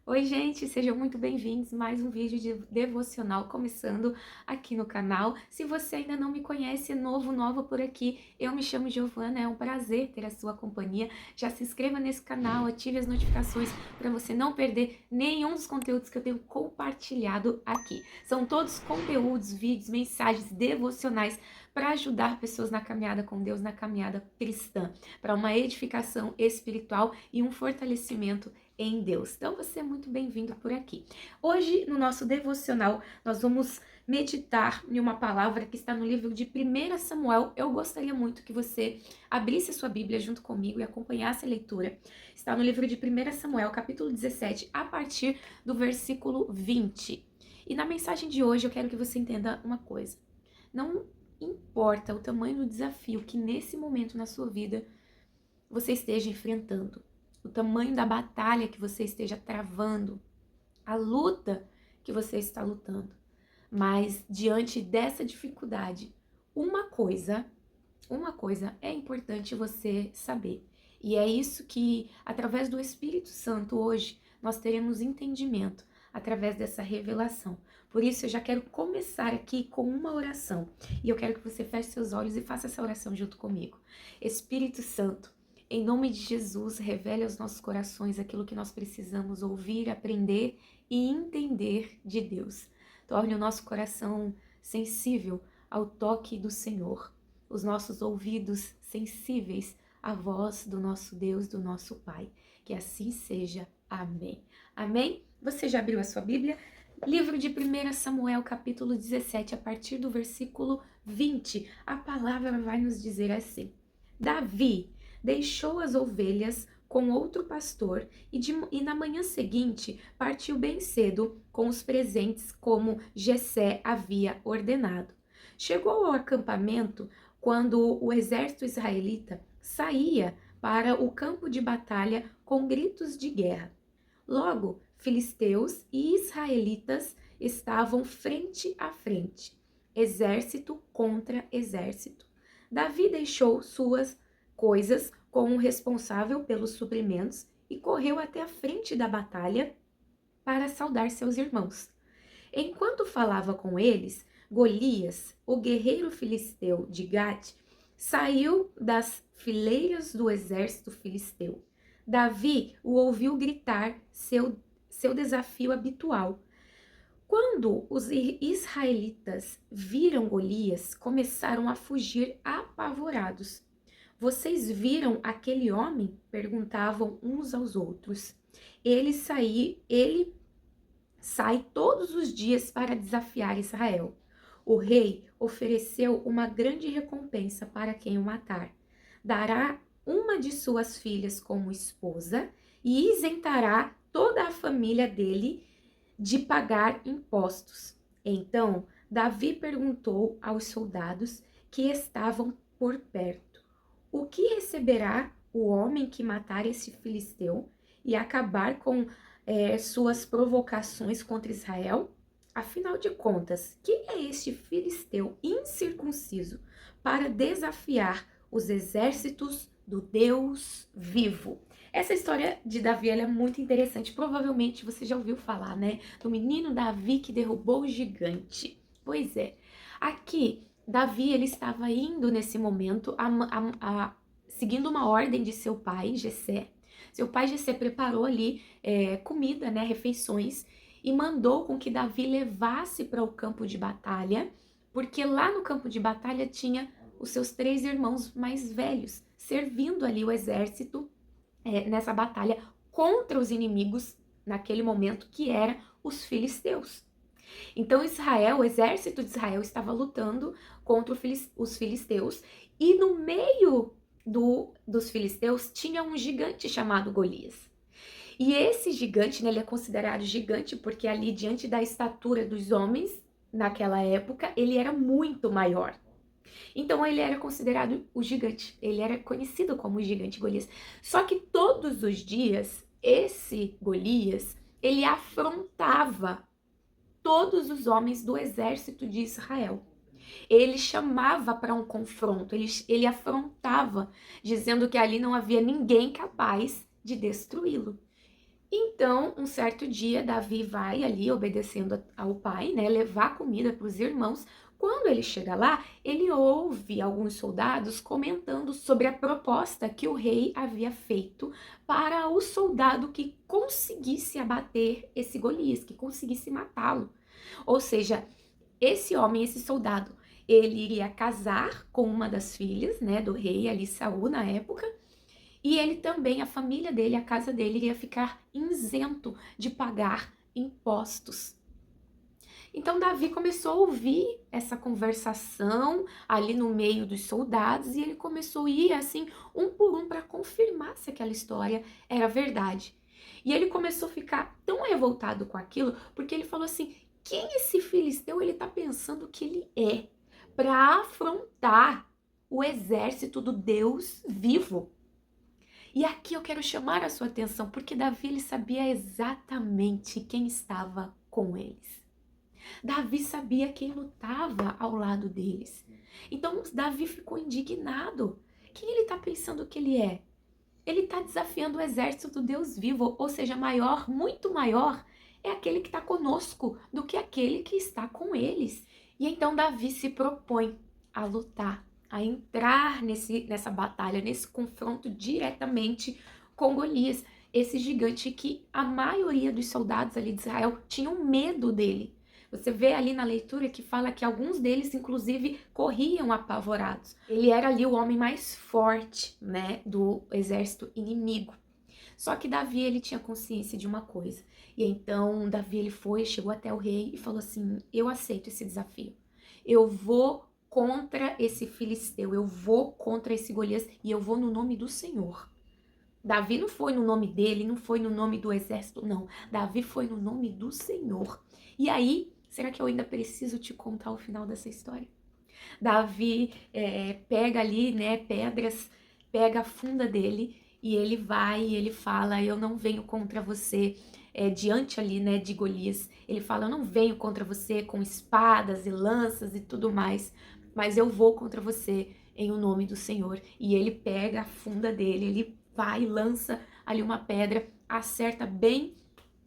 Oi, gente, sejam muito bem-vindos. Mais um vídeo de devocional começando aqui no canal. Se você ainda não me conhece, é nova por aqui, eu me chamo Giovana, é um prazer ter a sua companhia. Já se inscreva nesse canal, ative as notificações para você não perder nenhum dos conteúdos que eu tenho compartilhado aqui. São todos conteúdos, vídeos, mensagens devocionais para ajudar pessoas na caminhada com Deus, na caminhada cristã, para uma edificação espiritual e um fortalecimento em Deus. Então você é muito bem-vindo por aqui. Hoje, no nosso devocional, nós vamos meditar em uma palavra que está no livro de 1 Samuel. Eu gostaria muito que você abrisse a sua Bíblia junto comigo e acompanhasse a leitura. Está no livro de 1 Samuel, capítulo 17, a partir do versículo 20. E na mensagem de hoje eu quero que você entenda uma coisa. Não importa o tamanho do desafio que nesse momento na sua vida você esteja enfrentando, o tamanho da batalha que você esteja travando, a luta que você está lutando. Mas diante dessa dificuldade, uma coisa é importante você saber. E é isso que, através do Espírito Santo, hoje, nós teremos entendimento através dessa revelação. Por isso, eu já quero começar aqui com uma oração. E eu quero que você feche seus olhos e faça essa oração junto comigo. Espírito Santo, em nome de Jesus, revele aos nossos corações aquilo que nós precisamos ouvir, aprender e entender de Deus. Torne o nosso coração sensível ao toque do Senhor, os nossos ouvidos sensíveis à voz do nosso Deus, do nosso Pai. Que assim seja. Amém. Amém? Você já abriu a sua Bíblia? Livro de 1 Samuel, capítulo 17, a partir do versículo 20. A palavra vai nos dizer assim: Davi deixou as ovelhas com outro pastor e na manhã seguinte partiu bem cedo com os presentes como Jessé havia ordenado. Chegou ao acampamento quando o exército israelita saía para o campo de batalha com gritos de guerra. Logo, filisteus e israelitas estavam frente a frente, exército contra exército. Davi deixou suas coisas com o responsável pelos suprimentos e correu até a frente da batalha para saudar seus irmãos. Enquanto falava com eles, Golias, o guerreiro filisteu de Gate, saiu das fileiras do exército filisteu. Davi o ouviu gritar seu desafio habitual. Quando os israelitas viram Golias, começaram a fugir apavorados. Vocês viram aquele homem? Perguntavam uns aos outros. Ele sai todos os dias para desafiar Israel. O rei ofereceu uma grande recompensa para quem o matar. Dará uma de suas filhas como esposa e isentará toda a família dele de pagar impostos. Então, Davi perguntou aos soldados que estavam por perto: o que receberá o homem que matar esse filisteu e acabar com suas provocações contra Israel? Afinal de contas, quem é este filisteu incircunciso para desafiar os exércitos do Deus vivo? Essa história de Davi é muito interessante. Provavelmente você já ouviu falar, né? Do menino Davi que derrubou o gigante. Pois é, aqui Davi ele estava indo nesse momento seguindo uma ordem de seu pai, Jessé. Seu pai Jessé preparou ali comida, né, refeições, e mandou com que Davi levasse para o campo de batalha, porque lá no campo de batalha tinha os seus 3 irmãos mais velhos, servindo ali o exército nessa batalha contra os inimigos naquele momento, que eram os filisteus. Então Israel, o exército de Israel estava lutando contra os filisteus, e no meio dos filisteus tinha um gigante chamado Golias. E esse gigante, né, ele é considerado gigante porque ali diante da estatura dos homens naquela época, ele era muito maior. Então ele era considerado o gigante, ele era conhecido como o gigante Golias. Só que todos os dias, esse Golias, ele afrontava todos os homens do exército de Israel. Ele chamava para um confronto, ele afrontava, dizendo que ali não havia ninguém capaz de destruí-lo. Então, um certo dia, Davi vai ali, obedecendo ao pai, né, levar comida para os irmãos. Quando ele chega lá, ele ouve alguns soldados comentando sobre a proposta que o rei havia feito para o soldado que conseguisse abater esse Golias, que conseguisse matá-lo. Ou seja, esse homem, esse soldado, ele iria casar com uma das filhas, né, do rei ali, Saul, na época, e ele também, a família dele, a casa dele, iria ficar isento de pagar impostos. Então Davi começou a ouvir essa conversação ali no meio dos soldados e ele começou a ir assim um por um para confirmar se aquela história era verdade. E ele começou a ficar tão revoltado com aquilo, porque ele falou assim: quem esse filisteu ele tá pensando que ele é para afrontar o exército do Deus vivo? E aqui eu quero chamar a sua atenção, porque Davi ele sabia exatamente quem estava com eles. Davi sabia quem lutava ao lado deles. Então Davi ficou indignado. Quem ele está pensando que ele é? Ele está desafiando o exército do Deus vivo, ou seja, maior, muito maior, é aquele que está conosco do que aquele que está com eles. E então Davi se propõe a lutar, a entrar nessa batalha, nesse confronto diretamente com Golias, esse gigante que a maioria dos soldados ali de Israel tinham medo dele. Você vê ali na leitura que fala que alguns deles, inclusive, corriam apavorados. Ele era ali o homem mais forte, né, do exército inimigo. Só que Davi, ele tinha consciência de uma coisa. E então, Davi, ele chegou até o rei e falou assim: eu aceito esse desafio. Eu vou contra esse filisteu, eu vou contra esse Golias e eu vou no nome do Senhor. Davi não foi no nome dele, não foi no nome do exército, não. Davi foi no nome do Senhor. E aí, será que eu ainda preciso te contar o final dessa história? Davi pega ali, né, pedras, pega a funda dele e ele vai e ele fala: eu não venho contra você, diante ali, né, de Golias. Ele fala: eu não venho contra você com espadas e lanças e tudo mais, mas eu vou contra você em o nome do Senhor. E ele pega a funda dele, ele vai e lança ali uma pedra, acerta bem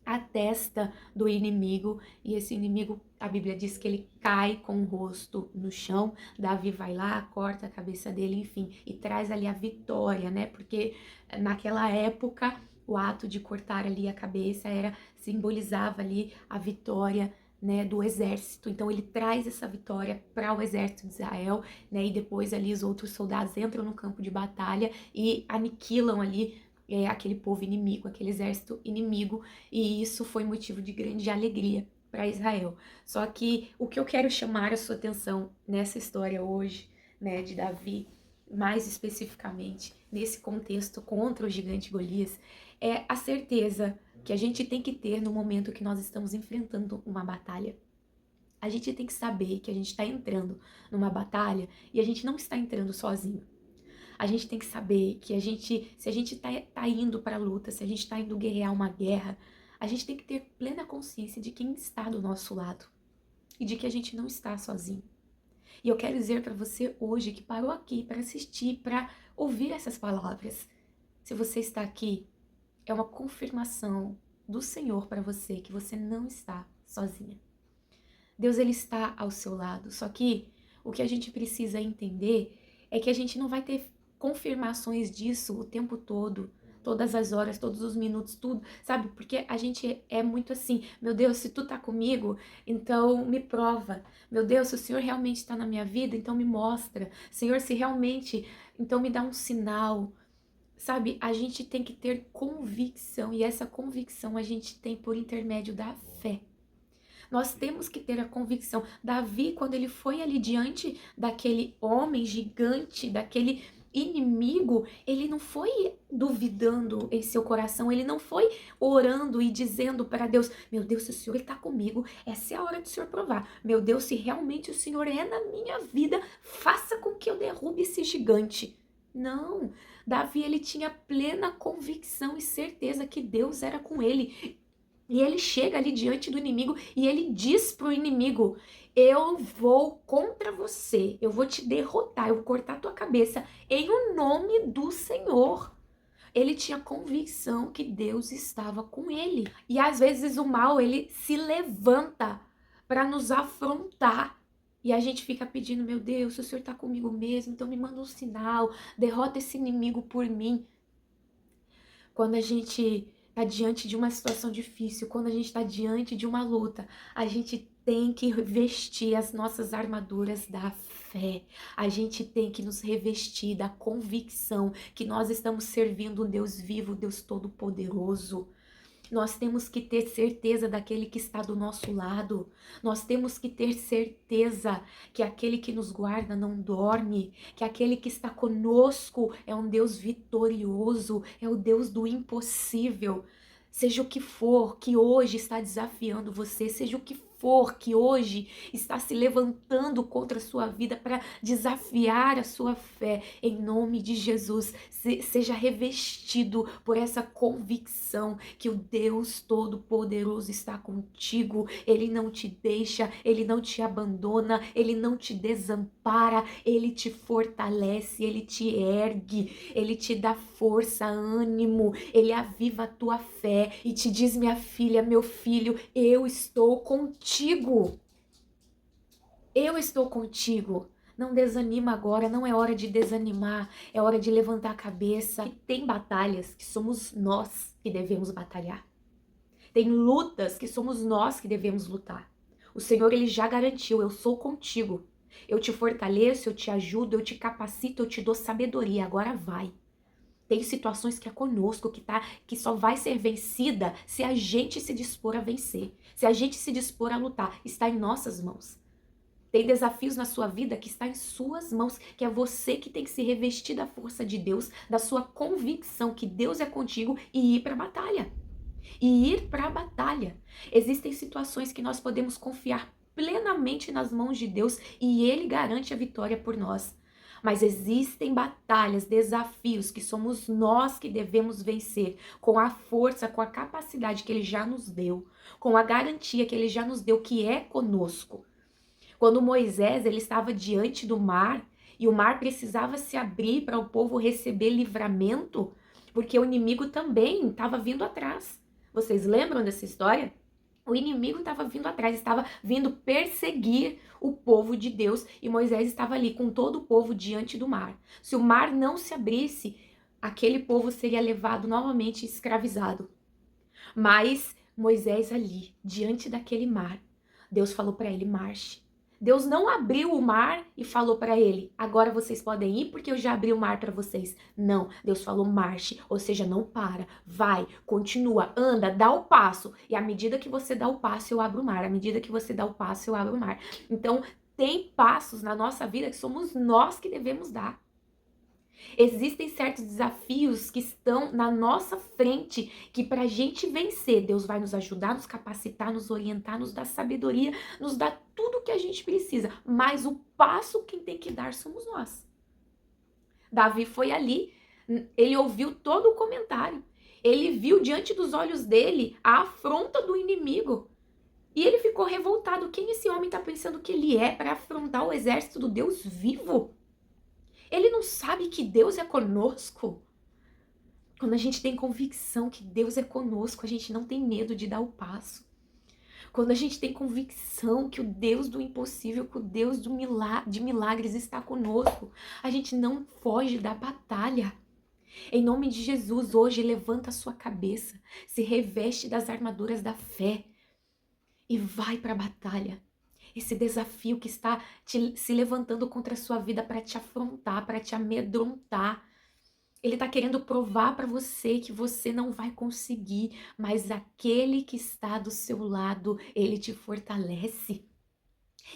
a testa do inimigo, e esse inimigo, a Bíblia diz que ele cai com o rosto no chão. Davi vai lá, corta a cabeça dele, enfim, e traz ali a vitória, né? Porque naquela época o ato de cortar ali a cabeça simbolizava ali a vitória, né, do exército. Então ele traz essa vitória para o exército de Israel, né? E depois ali os outros soldados entram no campo de batalha e aniquilam ali aquele povo inimigo, aquele exército inimigo, e isso foi motivo de grande alegria para Israel. Só que o que eu quero chamar a sua atenção nessa história hoje, né, de Davi, mais especificamente nesse contexto contra o gigante Golias, é a certeza que a gente tem que ter no momento que nós estamos enfrentando uma batalha. A gente tem que saber que a gente está entrando numa batalha e a gente não está entrando sozinho. A gente tem que saber que se a gente tá indo para a luta, se a gente tá indo guerrear uma guerra, a gente tem que ter plena consciência de quem está do nosso lado e de que a gente não está sozinho. E eu quero dizer para você hoje que parou aqui para assistir, para ouvir essas palavras. Se você está aqui, é uma confirmação do Senhor para você que você não está sozinha. Deus, ele está ao seu lado. Só que o que a gente precisa entender é que a gente não vai ter confirmações disso o tempo todo, todas as horas, todos os minutos, tudo, sabe? Porque a gente é muito assim: meu Deus, se tu tá comigo, então me prova. Meu Deus, se o Senhor realmente está na minha vida, então me mostra. Senhor, se realmente, então me dá um sinal. Sabe, a gente tem que ter convicção, e essa convicção a gente tem por intermédio da fé. Nós temos que ter a convicção. Davi, quando ele foi ali diante daquele homem gigante, daquele inimigo, ele não foi duvidando em seu coração, ele não foi orando e dizendo para Deus: meu Deus, se o Senhor está comigo, essa é a hora do Senhor provar. Meu Deus, se realmente o Senhor é na minha vida, faça com que eu derrube esse gigante. Não, Davi, ele tinha plena convicção e certeza que Deus era com ele. E ele chega ali diante do inimigo e ele diz pro inimigo: eu vou contra você, eu vou te derrotar, eu vou cortar tua cabeça em o nome do Senhor. Ele tinha convicção que Deus estava com ele. E às vezes o mal, ele se levanta para nos afrontar. E a gente fica pedindo, meu Deus, se o Senhor está comigo mesmo, então me manda um sinal, derrota esse inimigo por mim. Quando a gente está diante de uma situação difícil, quando a gente está diante de uma luta, a gente tem que vestir as nossas armaduras da fé. A gente tem que nos revestir da convicção que nós estamos servindo um Deus vivo, Deus Todo-Poderoso. Nós temos que ter certeza daquele que está do nosso lado. Nós temos que ter certeza que aquele que nos guarda não dorme, que aquele que está conosco é um Deus vitorioso, é o Deus do impossível. Seja o que for que hoje está desafiando você, seja o que for que hoje está se levantando contra a sua vida para desafiar a sua fé, em nome de Jesus, seja revestido por essa convicção que o Deus Todo-Poderoso está contigo. Ele não te deixa, ele não te abandona, ele não te desampara, ele te fortalece, ele te ergue, ele te dá força, ânimo, ele aviva a tua fé e te diz: minha filha, meu filho, eu estou contigo. Eu estou contigo. Não desanima agora, não é hora de desanimar, é hora de levantar a cabeça. E tem batalhas que somos nós que devemos batalhar. Tem lutas que somos nós que devemos lutar. O Senhor, ele já garantiu: eu sou contigo. Eu te fortaleço, eu te ajudo, eu te capacito, eu te dou sabedoria. Agora vai. Tem situações que é conosco, que só vai ser vencida se a gente se dispor a vencer. Se a gente se dispor a lutar, está em nossas mãos. Tem desafios na sua vida que está em suas mãos, que é você que tem que se revestir da força de Deus, da sua convicção que Deus é contigo e ir para a batalha. E ir para a batalha. Existem situações que nós podemos confiar plenamente nas mãos de Deus e Ele garante a vitória por nós. Mas existem batalhas, desafios que somos nós que devemos vencer com a força, com a capacidade que Ele já nos deu, com a garantia que Ele já nos deu, que é conosco. Quando Moisés ele estava diante do mar e o mar precisava se abrir para o povo receber livramento, porque o inimigo também estava vindo atrás. Vocês lembram dessa história? O inimigo estava vindo atrás, estava vindo perseguir o povo de Deus e Moisés estava ali com todo o povo diante do mar. Se o mar não se abrisse, aquele povo seria levado novamente escravizado. Mas Moisés ali, diante daquele mar, Deus falou para ele: marche. Deus não abriu o mar e falou para ele: agora vocês podem ir porque eu já abri o mar para vocês. Não, Deus falou: marche, ou seja, não para, vai, continua, anda, dá o passo. E à medida que você dá o passo, eu abro o mar. À medida que você dá o passo, eu abro o mar. Então, tem passos na nossa vida que somos nós que devemos dar. Existem certos desafios que estão na nossa frente, que para a gente vencer, Deus vai nos ajudar, nos capacitar, nos orientar, nos dar sabedoria, nos dar tudo o que a gente precisa. Mas o passo quem tem que dar somos nós. Davi foi ali, ele ouviu todo o comentário. Ele viu diante dos olhos dele a afronta do inimigo. E ele ficou revoltado. Quem esse homem está pensando que ele é para afrontar o exército do Deus vivo? Ele não sabe que Deus é conosco? Quando a gente tem convicção que Deus é conosco, a gente não tem medo de dar o passo. Quando a gente tem convicção que o Deus do impossível, que o Deus de milagres está conosco, a gente não foge da batalha. Em nome de Jesus, hoje levanta a sua cabeça, se reveste das armaduras da fé e vai para a batalha. Esse desafio que está se levantando contra a sua vida para te afrontar, para te amedrontar. Ele está querendo provar para você que você não vai conseguir, mas aquele que está do seu lado, ele te fortalece.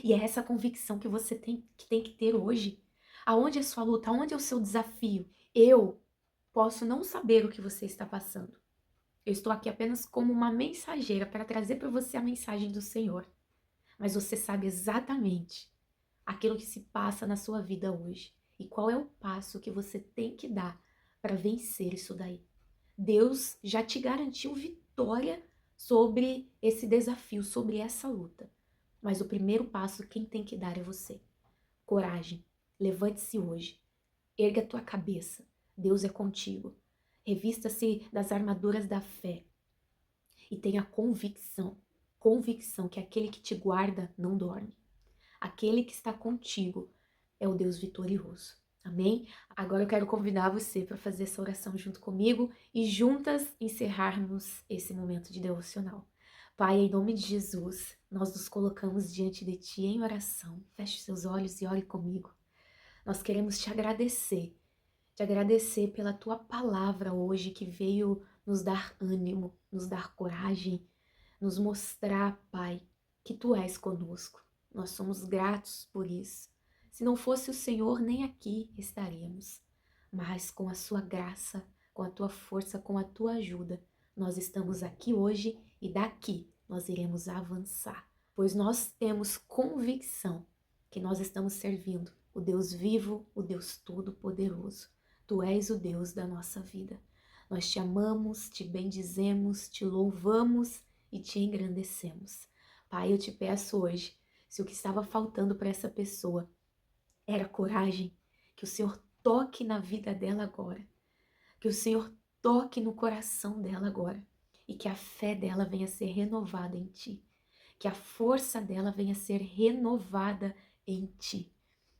E é essa convicção que você tem que ter hoje. Aonde é a sua luta? Aonde é o seu desafio? Eu posso não saber o que você está passando. Eu estou aqui apenas como uma mensageira para trazer para você a mensagem do Senhor. Mas você sabe exatamente aquilo que se passa na sua vida hoje. E qual é o passo que você tem que dar para vencer isso daí. Deus já te garantiu vitória sobre esse desafio, sobre essa luta. Mas o primeiro passo quem tem que dar é você. Coragem. Levante-se hoje. Erga a tua cabeça. Deus é contigo. Revista-se das armaduras da fé e tenha convicção que aquele que te guarda não dorme. Aquele que está contigo é o Deus vitorioso. Amém? Agora eu quero convidar você para fazer essa oração junto comigo e juntas encerrarmos esse momento de devocional. Pai, em nome de Jesus, nós nos colocamos diante de Ti em oração. Feche seus olhos e ore comigo. Nós queremos te agradecer pela Tua palavra hoje que veio nos dar ânimo, nos dar coragem, nos mostrar, Pai, que Tu és conosco. Nós somos gratos por isso. Se não fosse o Senhor, nem aqui estaríamos. Mas com a sua graça, com a tua força, com a tua ajuda, nós estamos aqui hoje e daqui nós iremos avançar. Pois nós temos convicção que nós estamos servindo o Deus vivo, o Deus todo-poderoso. Tu és o Deus da nossa vida. Nós te amamos, te bendizemos, te louvamos e te engrandecemos. Pai, eu te peço hoje, se o que estava faltando para essa pessoa era coragem, que o Senhor toque na vida dela agora, que o Senhor toque no coração dela agora e que a fé dela venha a ser renovada em Ti, que a força dela venha a ser renovada em Ti.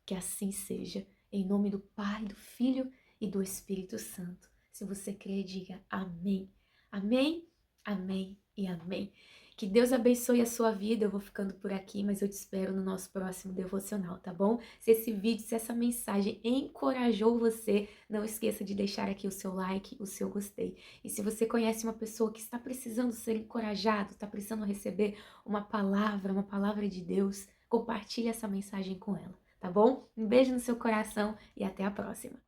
Que assim seja, em nome do Pai, do Filho e do Espírito Santo. Se você crê, diga amém. Amém, amém e amém. Que Deus abençoe a sua vida. Eu vou ficando por aqui, mas eu te espero no nosso próximo devocional, tá bom? Se esse vídeo, se essa mensagem encorajou você, não esqueça de deixar aqui o seu like, o seu gostei. E se você conhece uma pessoa que está precisando ser encorajado, está precisando receber uma palavra de Deus, compartilhe essa mensagem com ela, tá bom? Um beijo no seu coração e até a próxima.